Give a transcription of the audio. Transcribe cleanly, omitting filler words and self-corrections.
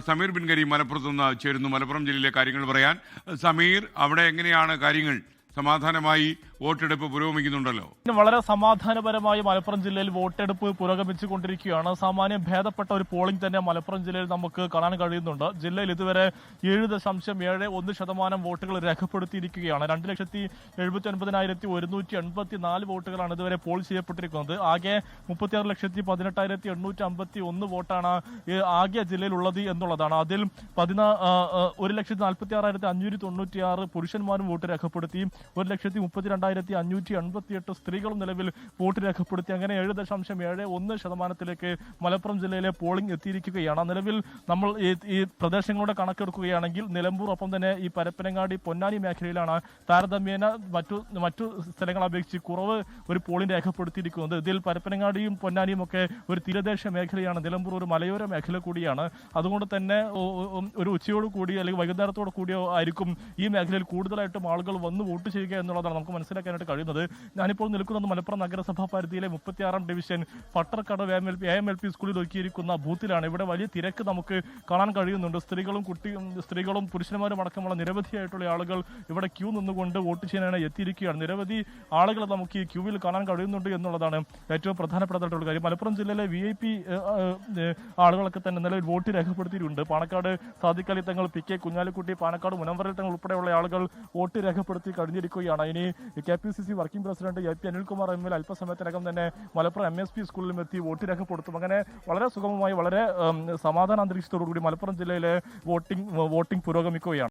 Sameer bin Kareem മലപ്പുറത്ത് നിന്ന് ചേരുന്നു മലപ്പുറം ജില്ലയിലെ കാര്യങ്ങൾ പറയാൻ. സമീർ, അവിടെ എങ്ങനെയാണ് കാര്യങ്ങൾ? സമാധാനമായി വോട്ടെടുപ്പ് പുരോഗമിക്കുന്നുണ്ടല്ലോ. വളരെ സമാധാനപരമായി മലപ്പുറം ജില്ലയിൽ വോട്ടെടുപ്പ് പുരോഗമിച്ചുകൊണ്ടിരിക്കുകയാണ്. സാമാന്യം ഭേദപ്പെട്ട ഒരു പോളിംഗ് തന്നെ മലപ്പുറം ജില്ലയിൽ നമുക്ക് കാണാൻ കഴിയുന്നുണ്ട്. ജില്ലയിൽ ഇതുവരെ 7.71% വോട്ടുകൾ രേഖപ്പെടുത്തിയിരിക്കുകയാണ്. 2,79,184 വോട്ടുകളാണ് ഇതുവരെ പോൾ ചെയ്യപ്പെട്ടിരിക്കുന്നത്. ആകെ 36,18,851 വോട്ടാണ് ആകെ ജില്ലയിലുള്ളത് എന്നുള്ളതാണ്. അതിൽ 1,46,596 പുരുഷന്മാരും വോട്ട് രേഖപ്പെടുത്തി. 1,32,588 സ്ത്രീകളും നിലവിൽ വോട്ട് രേഖപ്പെടുത്തി. അങ്ങനെ 7.71% മലപ്പുറം ജില്ലയിലെ പോളിംഗ് എത്തിയിരിക്കുകയാണ്. നിലവിൽ നമ്മൾ ഈ പ്രദേശങ്ങളുടെ കണക്കെടുക്കുകയാണെങ്കിൽ നിലമ്പൂർ, ഒപ്പം തന്നെ ഈ പരപ്പനങ്ങാടി, പൊന്നാനി മേഖലയിലാണ് താരതമ്യേന മറ്റു സ്ഥലങ്ങളെ അപേക്ഷിച്ച് കുറവ് ഒരു പോളിംഗ് രേഖപ്പെടുത്തിയിരിക്കുന്നത്. ഇതിൽ പരപ്പനങ്ങാടിയും പൊന്നാനിയും ഒക്കെ ഒരു തീരദേശ മേഖലയാണ്. നിലമ്പൂർ ഒരു മലയോര മേഖല കൂടിയാണ്. അതുകൊണ്ട് തന്നെ ഒരു ഉച്ചയോട് കൂടി അല്ലെങ്കിൽ വൈകുന്നേരത്തോട് കൂടിയോ ആയിരിക്കും ഈ മേഖലയിൽ കൂടുതലായിട്ടും ആളുകൾ വന്ന് വോട്ട് ചെയ്യുക എന്നുള്ളതാണ് നമുക്ക് മനസ്സിലാക്കാനായിട്ട് കഴിയുന്നത്. ഞാനിപ്പോൾ നിൽക്കുന്നത് മലപ്പുറം നഗരസഭാ പരിധിയിലെ 36-ാം ഡിവിഷൻ പട്ടർക്കടവ് AMLP സ്കൂളിൽ ഒരുക്കിയിരിക്കുന്ന ബൂത്തിലാണ്. ഇവിടെ വലിയ തിരക്ക് നമുക്ക് കാണാൻ കഴിയുന്നുണ്ട്. സ്ത്രീകളും പുരുഷന്മാരും അടക്കമുള്ള നിരവധിയായിട്ടുള്ള ആളുകൾ ഇവിടെ ക്യൂ നിന്നുകൊണ്ട് വോട്ട് ചെയ്യാനായി എത്തിയിരിക്കുകയാണ്. നിരവധി ആളുകൾ നമുക്ക് ഈ ക്യൂവിൽ കാണാൻ കഴിയുന്നുണ്ട് എന്നുള്ളതാണ് ഏറ്റവും പ്രധാനപ്പെട്ടതായിട്ടുള്ള കാര്യം. മലപ്പുറം ജില്ലയിലെ VIP ആളുകളൊക്കെ തന്നെ നിലവിൽ വോട്ട് രേഖപ്പെടുത്തിയിട്ടുണ്ട്. പാണക്കാട് സാദിഖ് അലി തങ്ങൾ, PK കുഞ്ഞാലിക്കുട്ടി, പാണക്കാട് മുനവ്വറിൽ തങ്ങൾ ഉൾപ്പെടെയുള്ള ആളുകൾ വോട്ട് രേഖപ്പെടുത്തി കഴിഞ്ഞിരിക്കുകയാണ്. ഇനി KPCC working president AP Anilkumar ML അല്പസമയത്തിനകം തന്നെ മലപ്പുറം MSP സ്കൂളിലും എത്തി വോട്ട് രേഖപ്പെടുത്തും. അങ്ങനെ വളരെ സുഗമമായി, വളരെ സമാധാന അന്തരീക്ഷത്തോടുകൂടി മലപ്പുറം ജില്ലയിലെ വോട്ടിംഗ് പുരോഗമിക്കുകയാണ്.